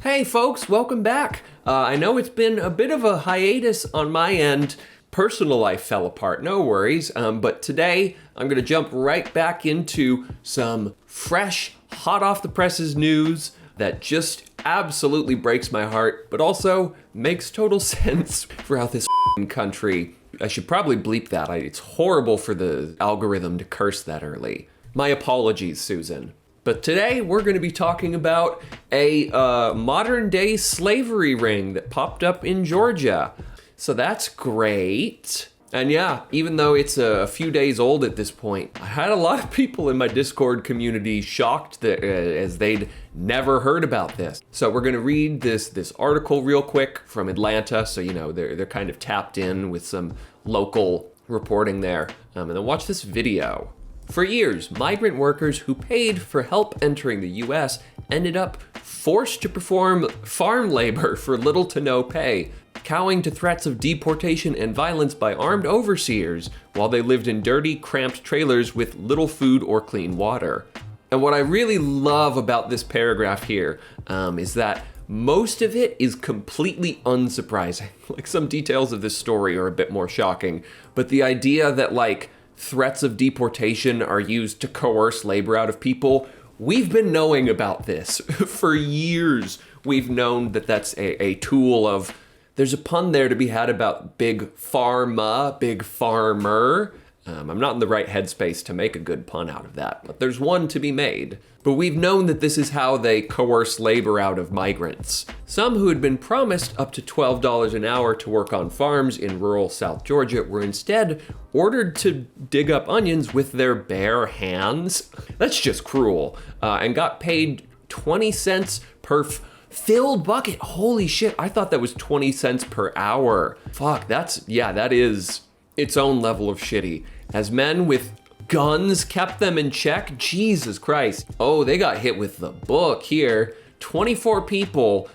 Hey folks, welcome back. I know it's been a bit of a hiatus on my end. Personal life fell apart, no worries. But today I'm gonna jump right back into some fresh, hot off the presses news that just absolutely breaks my heart, but also makes total sense for how this country. I should probably bleep that. It's horrible for the algorithm to curse that early. My apologies, Susan. But today we're going to be talking about a modern day slavery ring that popped up in Georgia. So that's great. And yeah, even though it's a few days old at this point, I had a lot of people in my Discord community shocked that as they'd never heard about this. So we're going to read this article real quick from Atlanta. So, you know, they're kind of tapped in with some local reporting there. And then watch this video. For years, migrant workers who paid for help entering the US ended up forced to perform farm labor for little to no pay, cowing to threats of deportation and violence by armed overseers while they lived in dirty, cramped trailers with little food or clean water. And what I really love about this paragraph here is that most of it is completely unsurprising. Like, some details of this story are a bit more shocking, but the idea that, like, threats of deportation are used to coerce labor out of people, we've been knowing about this for years. We've known that that's a tool of, there's a pun there to be had about big pharma, big farmer. I'm not in the right headspace to make a good pun out of that, but there's one to be made. But we've known that this is how they coerce labor out of migrants. Some who had been promised up to $12 an hour to work on farms in rural South Georgia were instead ordered to dig up onions with their bare hands. That's just cruel. And got paid 20 cents per filled bucket. Holy shit, I thought that was 20 cents per hour. Fuck, that is its own level of shitty. As men with guns kept them in check, Jesus Christ. Oh, they got hit with the book here. 24 people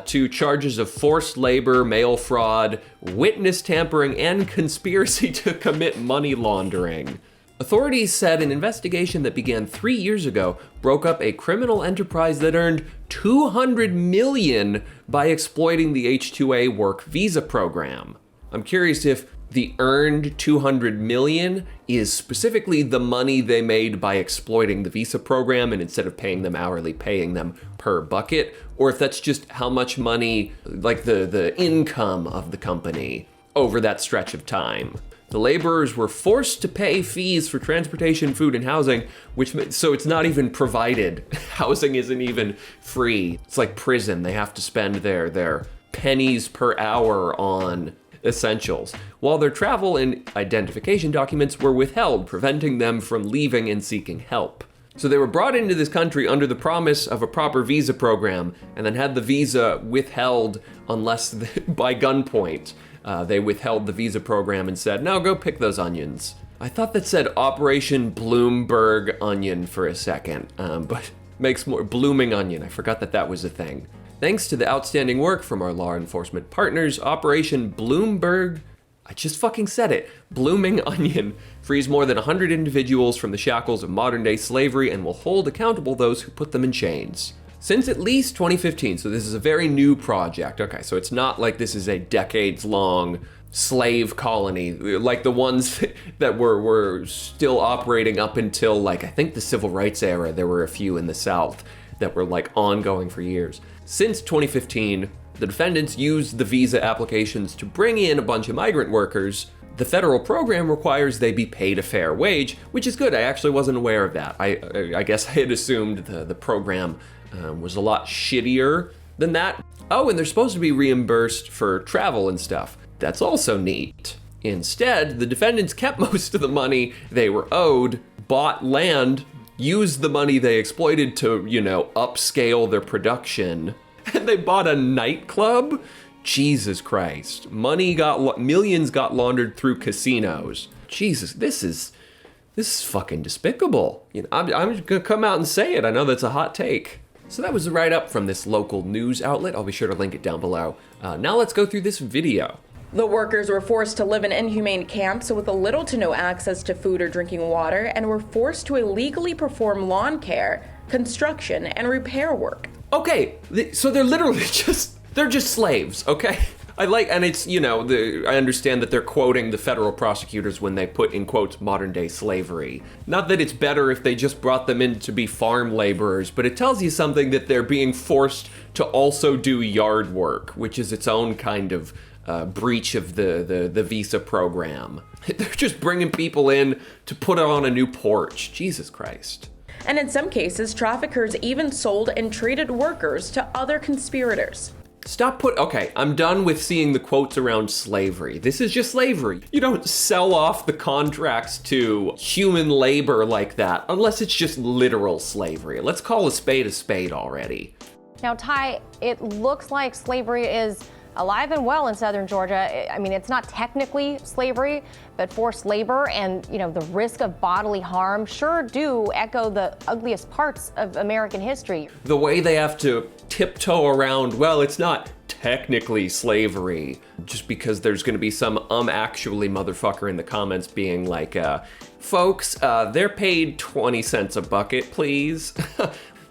to charges of forced labor, mail fraud, witness tampering, and conspiracy to commit money laundering. Authorities said an investigation that began 3 years ago broke up a criminal enterprise that earned $200 million by exploiting the H-2A work visa program. I'm curious if the earned $200 million is specifically the money they made by exploiting the visa program and instead of paying them hourly, paying them per bucket, or if that's just how much money, like the income of the company over that stretch of time. The laborers were forced to pay fees for transportation, food, and housing, so it's not even provided. Housing isn't even free. It's like prison. They have to spend their pennies per hour on essentials, while their travel and identification documents were withheld, preventing them from leaving and seeking help. So they were brought into this country under the promise of a proper visa program, and then had the visa withheld unless by gunpoint. They withheld the visa program and said, no, go pick those onions. I thought that said Operation Bloomberg Onion for a second, but makes more blooming onion. I forgot that was a thing. Thanks to the outstanding work from our law enforcement partners, Operation Bloomberg, I just fucking said it, Blooming Onion, frees more than 100 individuals from the shackles of modern-day slavery and will hold accountable those who put them in chains. Since at least 2015, so this is a very new project. Okay, so it's not like this is a decades-long slave colony, like the ones that were still operating up until, like, I think the Civil Rights era. There were a few in the South that were, like, ongoing for years. Since 2015, the defendants used the visa applications to bring in a bunch of migrant workers. The federal program requires they be paid a fair wage, which is good. I actually wasn't aware of that. I guess I had assumed the program was a lot shittier than that. Oh, and they're supposed to be reimbursed for travel and stuff. That's also neat. Instead, the defendants kept most of the money they were owed, bought land, used the money they exploited to, you know, upscale their production, and they bought a nightclub? Jesus Christ. Millions got laundered through casinos. Jesus, this is fucking despicable. You know, I'm gonna come out and say it. I know that's a hot take. So that was the write-up from this local news outlet. I'll be sure to link it down below. Now let's go through this video. The workers were forced to live in inhumane camps with little to no access to food or drinking water and were forced to illegally perform lawn care, construction, and repair work. Okay, so they're literally they're just slaves, okay? And it's, I understand that they're quoting the federal prosecutors when they put in quotes modern day slavery. Not that it's better if they just brought them in to be farm laborers, but it tells you something that they're being forced to also do yard work, which is its own kind of breach of the visa program. They're just bringing people in to put on a new porch. Jesus Christ. And in some cases, traffickers even sold and traded workers to other conspirators. Okay, I'm done with seeing the quotes around slavery. This is just slavery. You don't sell off the contracts to human labor like that unless it's just literal slavery. Let's call a spade already. Now, Ty, it looks like slavery is alive and well in southern Georgia. I mean, it's not technically slavery, but forced labor and, the risk of bodily harm sure do echo the ugliest parts of American history. The way they have to tiptoe around, well, it's not technically slavery, just because there's going to be some actually motherfucker in the comments being like, folks, they're paid 20 cents a bucket, please.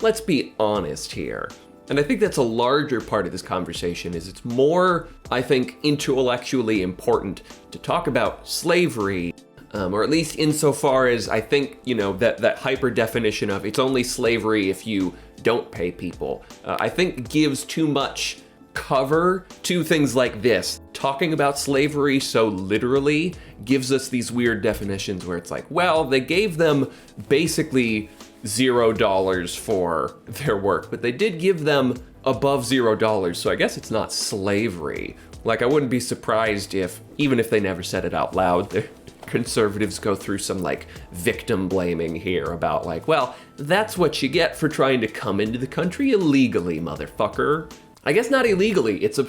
Let's be honest here. And I think that's a larger part of this conversation is it's more, I think, intellectually important to talk about slavery, or at least insofar as I think, that hyper definition of it's only slavery if you don't pay people, I think gives too much cover to things like this. Talking about slavery so literally gives us these weird definitions where it's like, well, they gave them basically $0 for their work, but they did give them above $0, so I guess it's not slavery. Like, I wouldn't be surprised if, even if they never said it out loud, the conservatives go through some, victim blaming here about, well, that's what you get for trying to come into the country illegally, motherfucker. I guess not illegally, it's an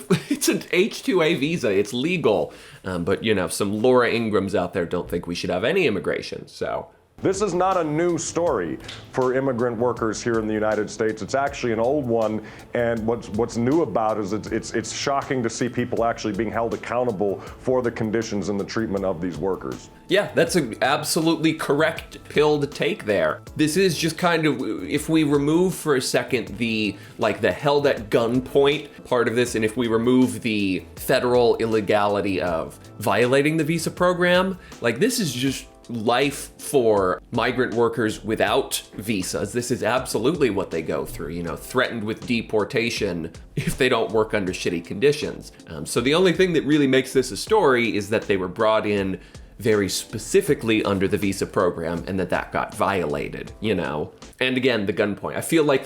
H-2A visa, it's legal. But, some Laura Ingrams out there don't think we should have any immigration, so... This is not a new story for immigrant workers here in the United States. It's actually an old one, and what's new about it is it's shocking to see people actually being held accountable for the conditions and the treatment of these workers. Yeah, that's an absolutely correct pill to take there. This is just kind of, if we remove for a second the held at gunpoint part of this, and if we remove the federal illegality of violating the visa program, this is just life for migrant workers without visas. This is absolutely what they go through, threatened with deportation if they don't work under shitty conditions. So the only thing that really makes this a story is that they were brought in very specifically under the visa program and that got violated, And again, the gunpoint. I feel like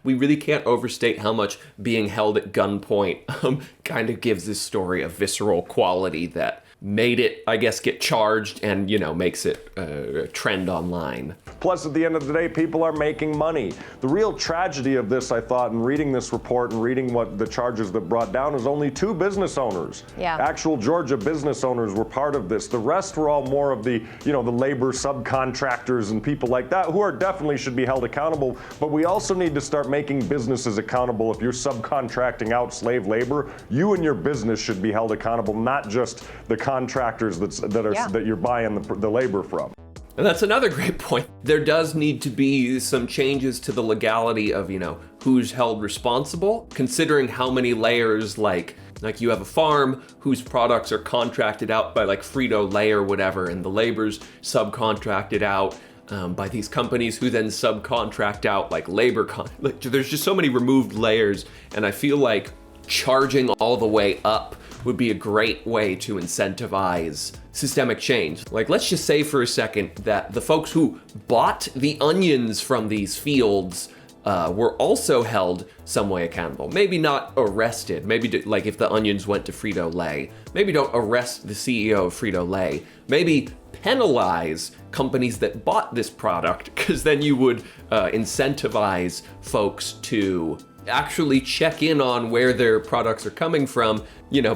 we really can't overstate how much being held at gunpoint kind of gives this story a visceral quality that made it, I guess, get charged and, makes it a trend online. Plus, at the end of the day, people are making money. The real tragedy of this, I thought, in reading this report and reading what the charges that brought down, is only 2 business owners. Yeah. Actual Georgia business owners were part of this. The rest were all more of the, the labor subcontractors and people like that who are definitely should be held accountable. But we also need to start making businesses accountable. If you're subcontracting out slave labor, you and your business should be held accountable, not just the contractors that you're buying the labor from. And that's another great point. There does need to be some changes to the legality of, who's held responsible, considering how many layers, like you have a farm whose products are contracted out by Frito-Lay or whatever, and the labor's subcontracted out by these companies who then subcontract out labor. There's just so many removed layers, and I feel like charging all the way up would be a great way to incentivize systemic change. Let's just say for a second that the folks who bought the onions from these fields were also held some way accountable. Maybe not arrested. Maybe if the onions went to Frito-Lay, maybe don't arrest the CEO of Frito-Lay. Maybe penalize companies that bought this product, because then you would incentivize folks to actually check in on where their products are coming from,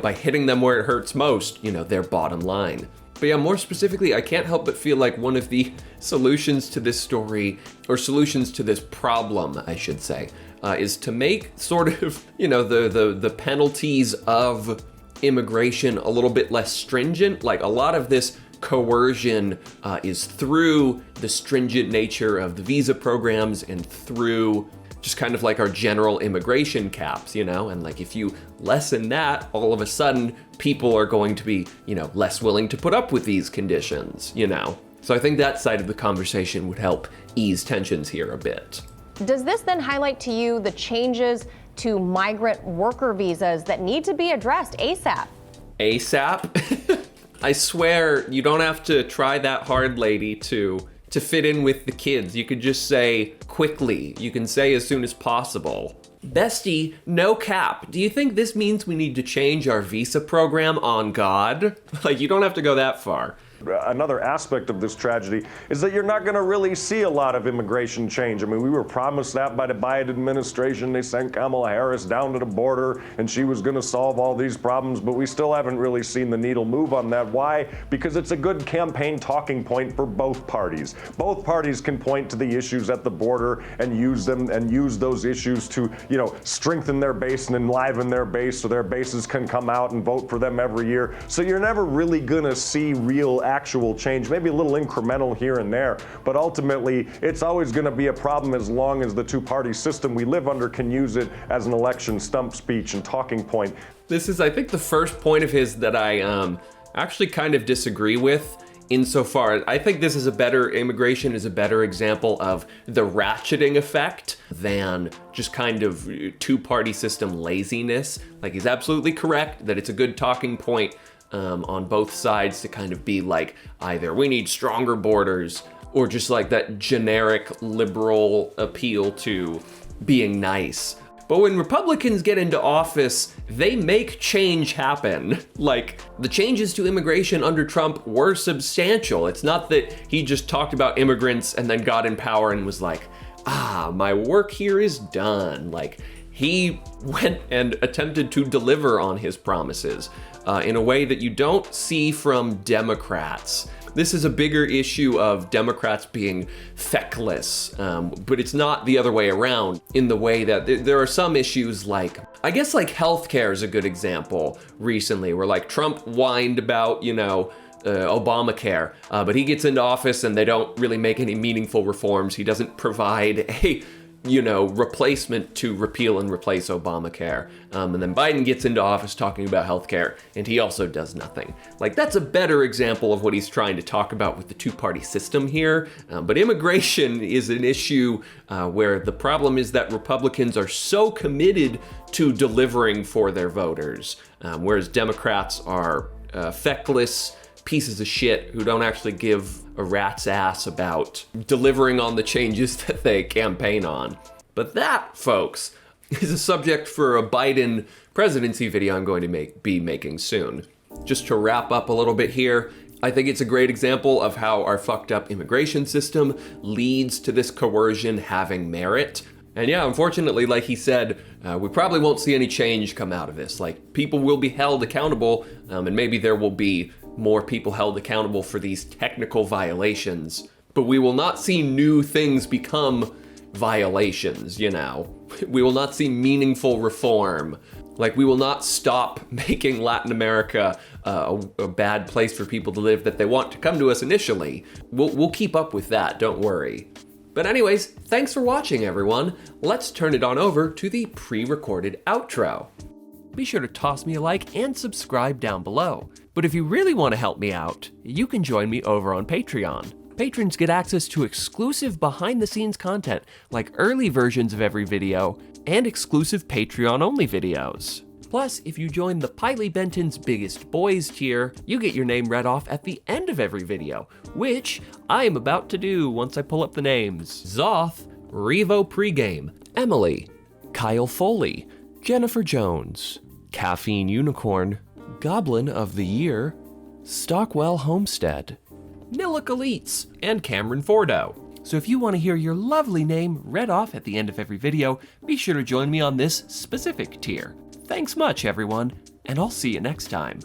by hitting them where it hurts most, their bottom line. But yeah, more specifically, I can't help but feel like one of the solutions to this story, or solutions to this problem, I should say, is to make sort of, the penalties of immigration a little bit less stringent. A lot of this coercion is through the stringent nature of the visa programs and through just kind of like our general immigration caps, you know? And like if you lessen that, all of a sudden people are going to be, you know, less willing to put up with these conditions, you know? So I think that side of the conversation would help ease tensions here a bit. Does this then highlight to you the changes to migrant worker visas that need to be addressed ASAP? ASAP? I swear you don't have to try that hard, lady, to fit in with the kids. You could just say quickly. You can say as soon as possible. Bestie, no cap. Do you think this means we need to change our visa program on God? Like, you don't have to go that far. Another aspect of this tragedy is that you're not going to really see a lot of immigration change. I mean, we were promised that by the Biden administration. They sent Kamala Harris down to the border and she was going to solve all these problems, but we still haven't really seen the needle move on that. Why? Because it's a good campaign talking point for both parties. Both parties can point to the issues at the border and use them and use those issues to, you know, strengthen their base and enliven their base so their bases can come out and vote for them every year. So you're never really going to see real actual change, maybe a little incremental here and there, but ultimately it's always going to be a problem as long as the two-party system we live under can use it as an election stump speech and talking point. This is, I think, the first point of his that I actually kind of disagree with, insofar I think this is immigration is a better example of the ratcheting effect than just kind of two-party system laziness. Like, he's absolutely correct that it's a good talking point on both sides to kind of be like, either we need stronger borders or just like that generic liberal appeal to being nice. But when Republicans get into office, they make change happen. Like, the changes to immigration under Trump were substantial. It's not that he just talked about immigrants and then got in power and was like, my work here is done. Like, he went and attempted to deliver on his promises in a way that you don't see from Democrats. This is a bigger issue of Democrats being feckless, but it's not the other way around in the way that there are some issues like, I guess like healthcare is a good example recently, where like Trump whined about, you know, Obamacare, but he gets into office and they don't really make any meaningful reforms. He doesn't provide a, you know, replacement to repeal and replace Obamacare. And then Biden gets into office talking about healthcare, and he also does nothing. Like, that's a better example of what he's trying to talk about with the two-party system here. But immigration is an issue where the problem is that Republicans are so committed to delivering for their voters, whereas Democrats are feckless pieces of shit who don't actually give a rat's ass about delivering on the changes that they campaign on. But that, folks, is a subject for a Biden presidency video I'm going to be making soon. Just to wrap up a little bit here, I think it's a great example of how our fucked up immigration system leads to this coercion having merit. And yeah, unfortunately, like he said, we probably won't see any change come out of this. Like, people will be held accountable, and maybe there will be more people held accountable for these technical violations, but we will not see new things become violations, you know? We will not see meaningful reform. Like, we will not stop making Latin America a bad place for people to live that they want to come to us initially. We'll keep up with that, don't worry. But anyways, thanks for watching, everyone. Let's turn it on over to the pre-recorded outro. Be sure to toss me a like and subscribe down below. But if you really want to help me out, you can join me over on Patreon. Patrons get access to exclusive behind-the-scenes content, like early versions of every video, and exclusive Patreon-only videos. Plus, if you join the Piley Benton's Biggest Boys tier, you get your name read off at the end of every video, which I am about to do once I pull up the names. Zoth, Revo Pregame, Emily, Kyle Foley, Jennifer Jones, Caffeine Unicorn, Goblin of the Year, Stockwell Homestead, Nilla Elites, and Cameron Fordo. So if you want to hear your lovely name read off at the end of every video, be sure to join me on this specific tier. Thanks much, everyone, and I'll see you next time.